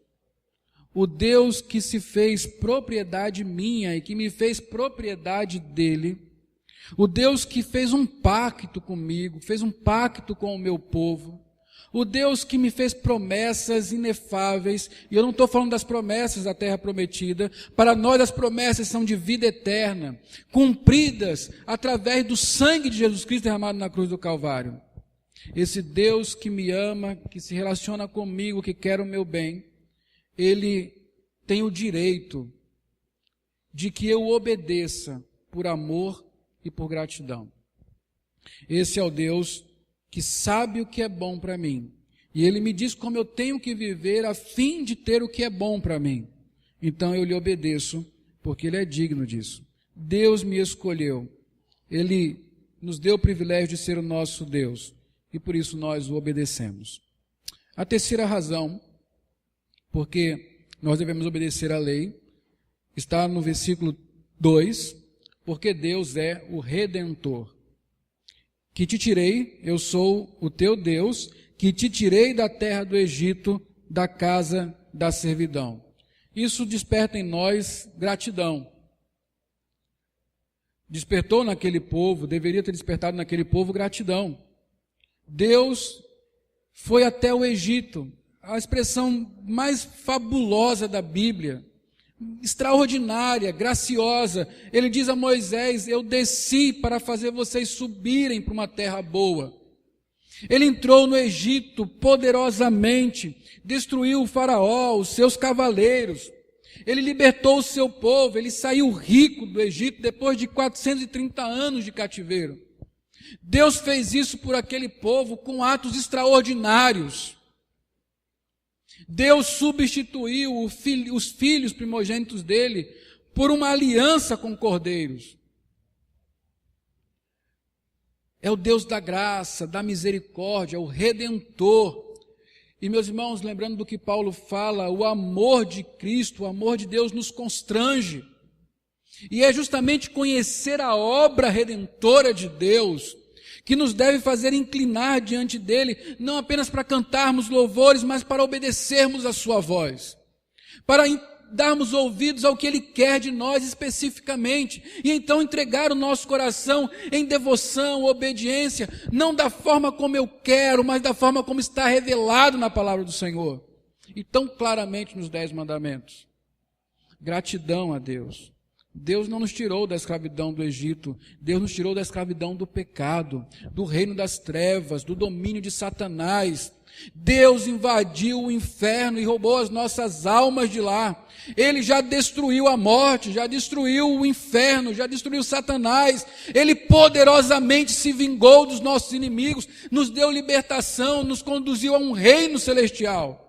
o Deus que se fez propriedade minha e que me fez propriedade dele, o Deus que fez um pacto comigo, fez um pacto com o meu povo, o Deus que me fez promessas inefáveis, e eu não estou falando das promessas da terra prometida, para nós as promessas são de vida eterna, cumpridas através do sangue de Jesus Cristo derramado na cruz do Calvário. Esse Deus que me ama, que se relaciona comigo, que quer o meu bem, Ele tem o direito de que eu obedeça por amor e por gratidão. Esse é o Deus que sabe o que é bom para mim. E Ele me diz como eu tenho que viver a fim de ter o que é bom para mim. Então eu lhe obedeço, porque Ele é digno disso. Deus me escolheu. Ele nos deu o privilégio de ser o nosso Deus. E por isso nós o obedecemos. A terceira razão, porque nós devemos obedecer à lei, está no versículo 2, porque Deus é o Redentor. Que te tirei, eu sou o teu Deus, que te tirei da terra do Egito, da casa da servidão. Isso desperta em nós gratidão. Despertou naquele povo, deveria ter despertado naquele povo gratidão. Deus foi até o Egito, a expressão mais fabulosa da Bíblia, extraordinária, graciosa. Ele diz a Moisés, eu desci para fazer vocês subirem para uma terra boa. Ele entrou no Egito poderosamente, destruiu o faraó, os seus cavaleiros. Ele libertou o seu povo, ele saiu rico do Egito depois de 430 anos de cativeiro. Deus fez isso por aquele povo com atos extraordinários. Deus substituiu os filhos primogênitos dele por uma aliança com cordeiros. É o Deus da graça, da misericórdia, o Redentor. E meus irmãos, lembrando do que Paulo fala, o amor de Cristo, o amor de Deus nos constrange. E é justamente conhecer a obra redentora de Deus que nos deve fazer inclinar diante dele, não apenas para cantarmos louvores, mas para obedecermos a sua voz, para darmos ouvidos ao que ele quer de nós especificamente, e então entregar o nosso coração em devoção, obediência, não da forma como eu quero, mas da forma como está revelado na palavra do Senhor, e tão claramente nos 10 mandamentos. Gratidão a Deus. Deus não nos tirou da escravidão do Egito, Deus nos tirou da escravidão do pecado, do reino das trevas, do domínio de Satanás. Deus invadiu o inferno e roubou as nossas almas de lá. Ele já destruiu a morte, já destruiu o inferno, já destruiu Satanás. Ele poderosamente se vingou dos nossos inimigos, nos deu libertação, nos conduziu a um reino celestial.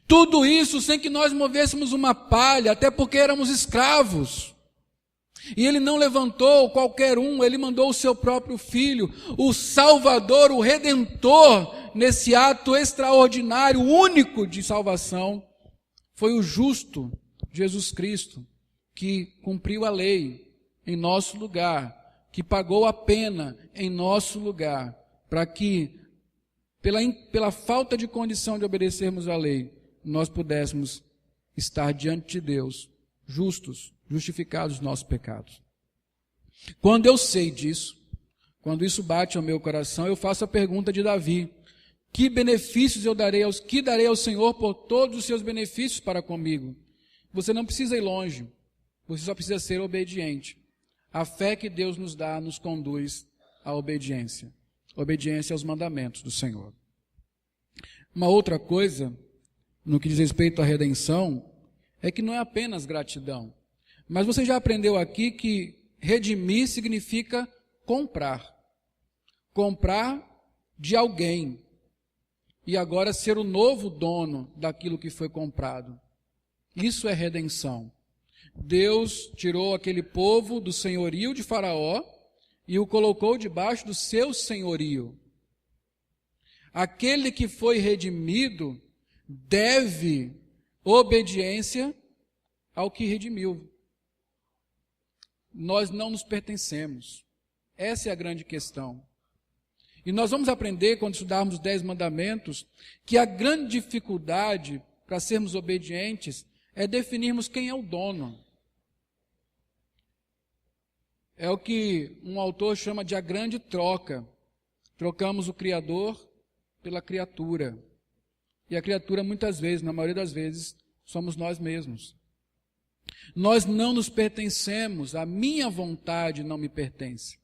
Tudo isso sem que nós movêssemos uma palha, até porque éramos escravos. E ele não levantou qualquer um, ele mandou o seu próprio filho, o Salvador, o Redentor, nesse ato extraordinário, único de salvação. Foi o justo Jesus Cristo, que cumpriu a lei em nosso lugar, que pagou a pena em nosso lugar, para que, pela falta de condição de obedecermos à lei, nós pudéssemos estar diante de Deus, justos, justificados dos nossos pecados. Quando eu sei disso, quando isso bate ao meu coração, eu faço a pergunta de Davi: que benefícios darei ao Senhor por todos os seus benefícios para comigo? Você não precisa ir longe, você só precisa ser obediente. A fé que Deus nos dá nos conduz à obediência. Obediência aos mandamentos do Senhor. Uma outra coisa, no que diz respeito à redenção, é que não é apenas gratidão. Mas você já aprendeu aqui que redimir significa comprar. Comprar de alguém. E agora ser o novo dono daquilo que foi comprado. Isso é redenção. Deus tirou aquele povo do senhorio de Faraó e o colocou debaixo do seu senhorio. Aquele que foi redimido deve obediência ao que redimiu. Nós não nos pertencemos. Essa é a grande questão. E nós vamos aprender, quando estudarmos os 10 mandamentos, que a grande dificuldade para sermos obedientes é definirmos quem é o dono. É o que um autor chama de a grande troca. Trocamos o Criador pela criatura. E a criatura, muitas vezes, na maioria das vezes, somos nós mesmos. Nós não nos pertencemos, a minha vontade não me pertence.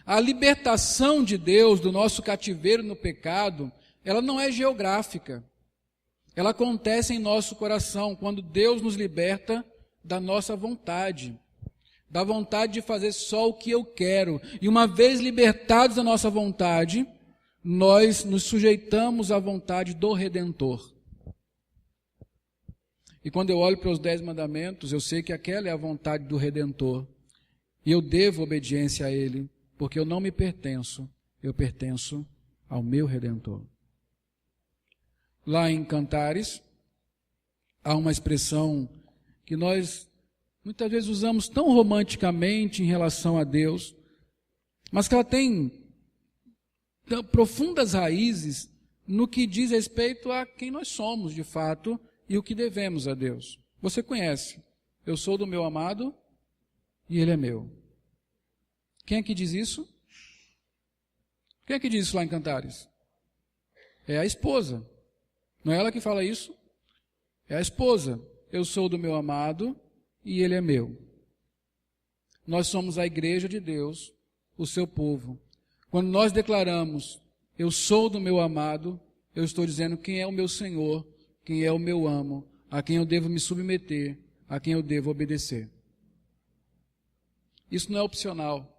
A libertação de Deus do nosso cativeiro no pecado, ela não é geográfica. Ela acontece em nosso coração, quando Deus nos liberta da nossa vontade. Da vontade de fazer só o que eu quero. E uma vez libertados da nossa vontade, nós nos sujeitamos à vontade do Redentor. E quando eu olho para os 10 mandamentos, eu sei que aquela é a vontade do Redentor. E eu devo obediência a Ele, porque eu não me pertenço, eu pertenço ao meu Redentor. Lá em Cantares, há uma expressão que nós muitas vezes usamos tão romanticamente em relação a Deus, mas que ela tem profundas raízes no que diz respeito a quem nós somos de fato e o que devemos a Deus. Você conhece: eu sou do meu amado e ele é meu. Quem é que diz isso? Quem é que diz isso lá em Cantares? É a esposa. Não é ela que fala isso? É a esposa. Eu sou do meu amado e ele é meu. Nós somos a igreja de Deus, o seu povo. Quando nós declaramos, eu sou do meu amado, eu estou dizendo quem é o meu Senhor, quem é o meu amo, a quem eu devo me submeter, a quem eu devo obedecer. Isso não é opcional.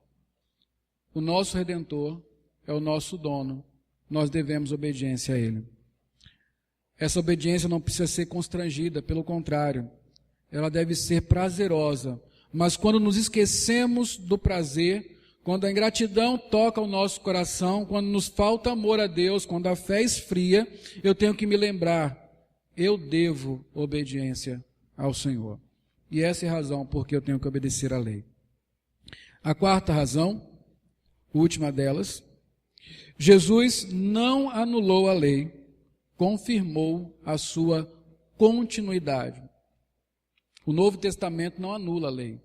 O nosso Redentor é o nosso dono, nós devemos obediência a Ele. Essa obediência não precisa ser constrangida, pelo contrário, ela deve ser prazerosa. Mas quando nos esquecemos do prazer, quando a ingratidão toca o nosso coração, quando nos falta amor a Deus, quando a fé esfria, eu tenho que me lembrar, eu devo obediência ao Senhor. E essa é a razão por que eu tenho que obedecer à lei. A quarta razão, última delas, Jesus não anulou a lei, confirmou a sua continuidade. O Novo Testamento não anula a lei.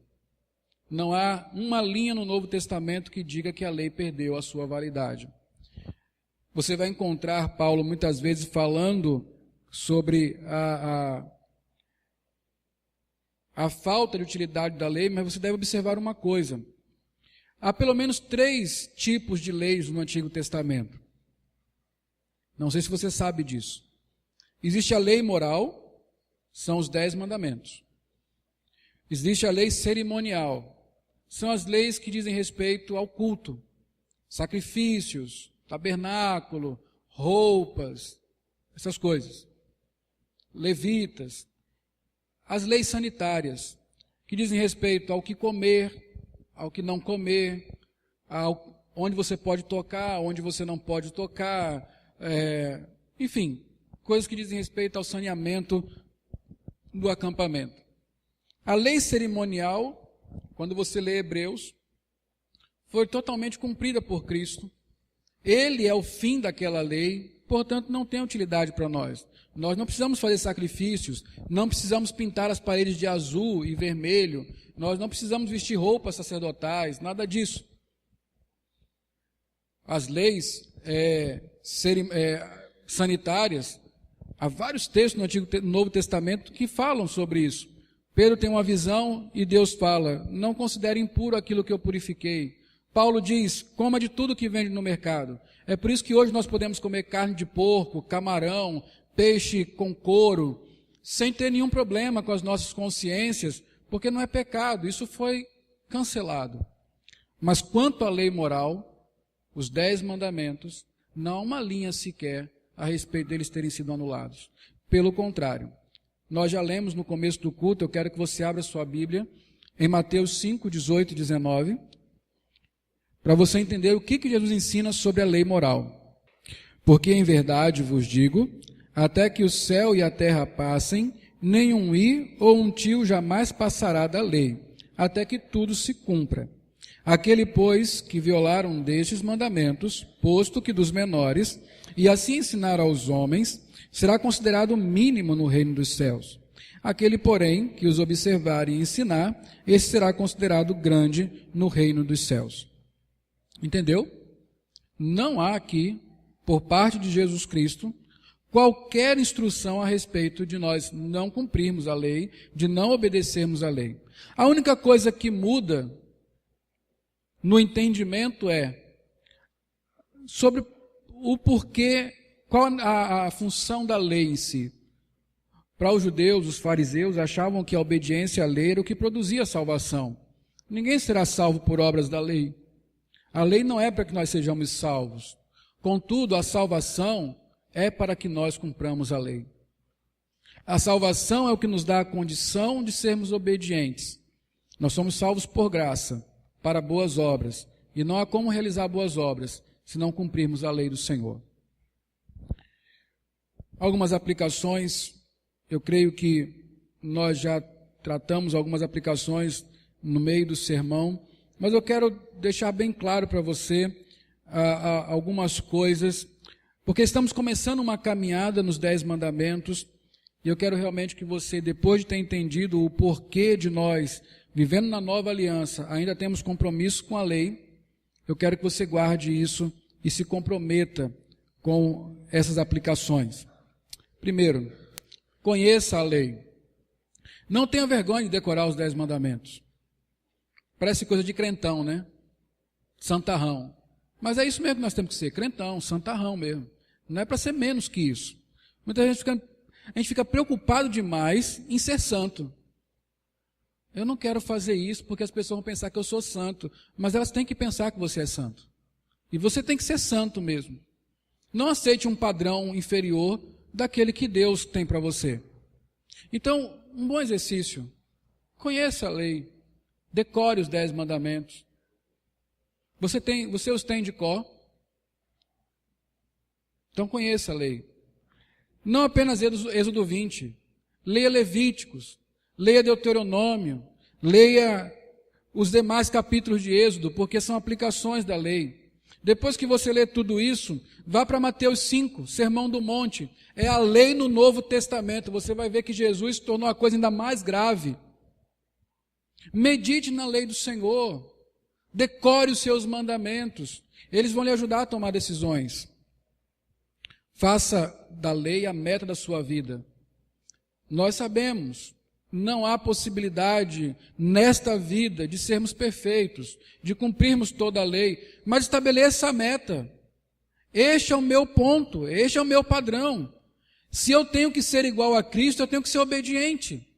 Não há uma linha no Novo Testamento que diga que a lei perdeu a sua validade. Você vai encontrar Paulo muitas vezes falando sobre a falta de utilidade da lei, mas você deve observar uma coisa. Há pelo menos 3 tipos de leis no Antigo Testamento. Não sei se você sabe disso. Existe a lei moral, são os 10 mandamentos. Existe a lei cerimonial, são as leis que dizem respeito ao culto, sacrifícios, tabernáculo, roupas, essas coisas. Levitas. As leis sanitárias, que dizem respeito ao que comer, ao que não comer, onde você pode tocar, onde você não pode tocar, enfim, coisas que dizem respeito ao saneamento do acampamento. A lei cerimonial, quando você lê Hebreus, foi totalmente cumprida por Cristo. Ele é o fim daquela lei, portanto não tem utilidade para nós. Nós não precisamos fazer sacrifícios, não precisamos pintar as paredes de azul e vermelho, nós não precisamos vestir roupas sacerdotais, nada disso. As leis sanitárias, há vários textos no Novo Testamento que falam sobre isso. Pedro tem uma visão e Deus fala, não considere impuro aquilo que eu purifiquei. Paulo diz, coma de tudo que vende no mercado. É por isso que hoje nós podemos comer carne de porco, camarão, peixe com couro, sem ter nenhum problema com as nossas consciências, porque não é pecado, isso foi cancelado. Mas quanto à lei moral, os 10 mandamentos, não há uma linha sequer a respeito deles terem sido anulados. Pelo contrário, nós já lemos no começo do culto, eu quero que você abra sua Bíblia, em Mateus 5, 18 e 19, para você entender o que Jesus ensina sobre a lei moral. Porque em verdade vos digo, até que o céu e a terra passem, nenhum i ou um tio jamais passará da lei, até que tudo se cumpra. Aquele, pois, que violar um destes mandamentos, posto que dos menores, e assim ensinar aos homens, será considerado mínimo no reino dos céus. Aquele, porém, que os observar e ensinar, esse será considerado grande no reino dos céus. Entendeu? Não há aqui, por parte de Jesus Cristo, qualquer instrução a respeito de nós não cumprirmos a lei, de não obedecermos a lei. A única coisa que muda no entendimento é sobre o porquê, qual a função da lei em si. Para os judeus, os fariseus achavam que a obediência à lei era o que produzia a salvação. Ninguém será salvo por obras da lei. A lei não é para que nós sejamos salvos. Contudo, a salvação é para que nós cumpramos a lei. A salvação é o que nos dá a condição de sermos obedientes. Nós somos salvos por graça, para boas obras. E não há como realizar boas obras se não cumprirmos a lei do Senhor. Algumas aplicações, eu creio que nós já tratamos algumas aplicações no meio do sermão, mas eu quero deixar bem claro para você algumas coisas, porque estamos começando uma caminhada nos 10 mandamentos, e eu quero realmente que você, depois de ter entendido o porquê de nós, vivendo na nova aliança, ainda temos compromisso com a lei, eu quero que você guarde isso e se comprometa com essas aplicações. Primeiro, conheça a lei. Não tenha vergonha de decorar os 10 mandamentos. Parece coisa de crentão, né? Santarrão. Mas é isso mesmo que nós temos que ser, crentão, santarrão mesmo. Não é para ser menos que isso. Muita gente a gente fica preocupado demais em ser santo. Eu não quero fazer isso porque as pessoas vão pensar que eu sou santo, mas elas têm que pensar que você é santo. E você tem que ser santo mesmo. Não aceite um padrão inferior daquele que Deus tem para você. Então, um bom exercício. Conheça a lei. Decore os 10 mandamentos. Você os tem de cor. Então conheça a lei. Não apenas Êxodo 20. Leia Levíticos. Leia Deuteronômio. Leia os demais capítulos de Êxodo, porque são aplicações da lei. Depois que você lê tudo isso, vá para Mateus 5, Sermão do Monte. É a lei no Novo Testamento. Você vai ver que Jesus tornou a coisa ainda mais grave. Medite na lei do Senhor. Decore os seus mandamentos. Eles vão lhe ajudar a tomar decisões. Faça da lei a meta da sua vida. Nós sabemos, não há possibilidade nesta vida de sermos perfeitos, de cumprirmos toda a lei, mas estabeleça a meta. Este é o meu ponto, este é o meu padrão. Se eu tenho que ser igual a Cristo, eu tenho que ser obediente.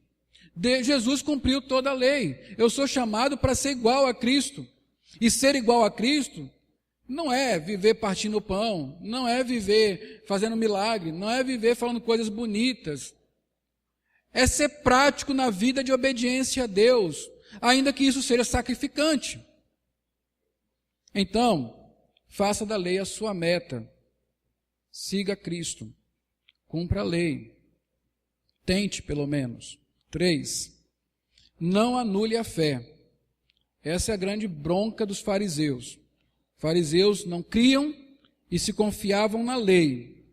Jesus cumpriu toda a lei. Eu sou chamado para ser igual a Cristo. E ser igual a Cristo não é viver partindo o pão, não é viver fazendo milagre, não é viver falando coisas bonitas. É ser prático na vida de obediência a Deus, ainda que isso seja sacrificante. Então, faça da lei a sua meta. Siga Cristo. Cumpra a lei. Tente, pelo menos. 3. não anule a fé. Essa é a grande bronca dos fariseus. Fariseus não criam e se confiavam na lei.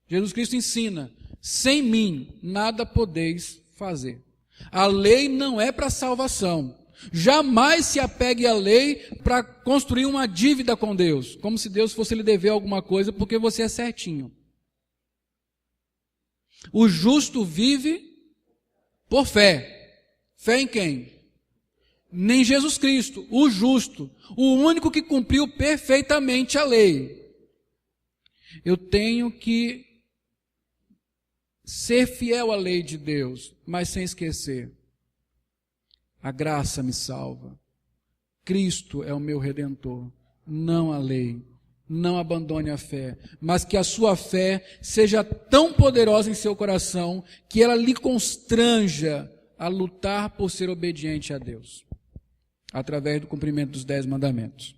Jesus Cristo ensina: sem mim nada podeis fazer. A lei não é para salvação. Jamais se apegue à lei para construir uma dívida com Deus, como se Deus fosse lhe dever alguma coisa porque você é certinho. O justo vive por fé. Fé em quem? Nem Jesus Cristo, o justo, o único que cumpriu perfeitamente a lei. Eu tenho que ser fiel à lei de Deus, mas sem esquecer: a graça me salva. Cristo é o meu Redentor, não a lei. Não abandone a fé, mas que a sua fé seja tão poderosa em seu coração que ela lhe constranja a lutar por ser obediente a Deus, através do cumprimento dos 10 mandamentos.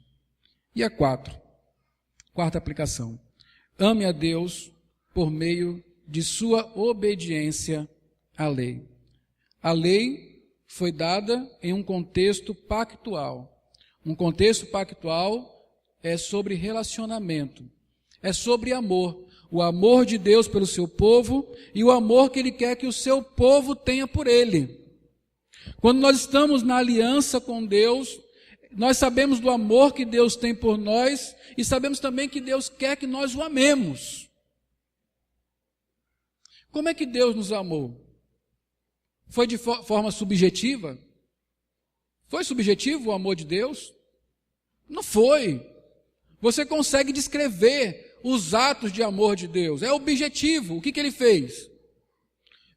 E a quarta aplicação: ame a Deus por meio de sua obediência à lei. A lei foi dada em um contexto pactual. Um contexto pactual é sobre relacionamento, é sobre amor. O amor de Deus pelo seu povo e o amor que Ele quer que o seu povo tenha por Ele. Quando nós estamos na aliança com Deus, nós sabemos do amor que Deus tem por nós e sabemos também que Deus quer que nós o amemos. Como é que Deus nos amou? Foi de forma subjetiva? Foi subjetivo o amor de Deus? Não foi. Você consegue descrever os atos de amor de Deus. É objetivo. O que Ele fez?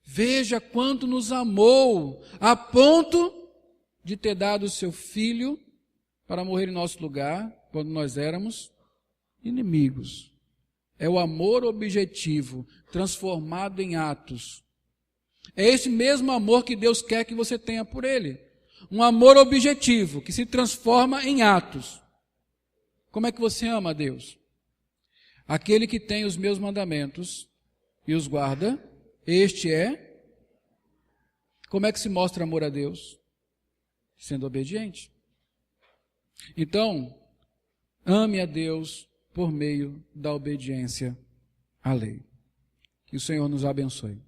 Veja quanto nos amou, a ponto de ter dado o seu Filho para morrer em nosso lugar, quando nós éramos inimigos. É o amor objetivo, transformado em atos. É esse mesmo amor que Deus quer que você tenha por Ele. Um amor objetivo, que se transforma em atos. Como é que você ama a Deus? Aquele que tem os meus mandamentos e os guarda, este é. Como é que se mostra amor a Deus? Sendo obediente. Então, ame a Deus por meio da obediência à lei. Que o Senhor nos abençoe.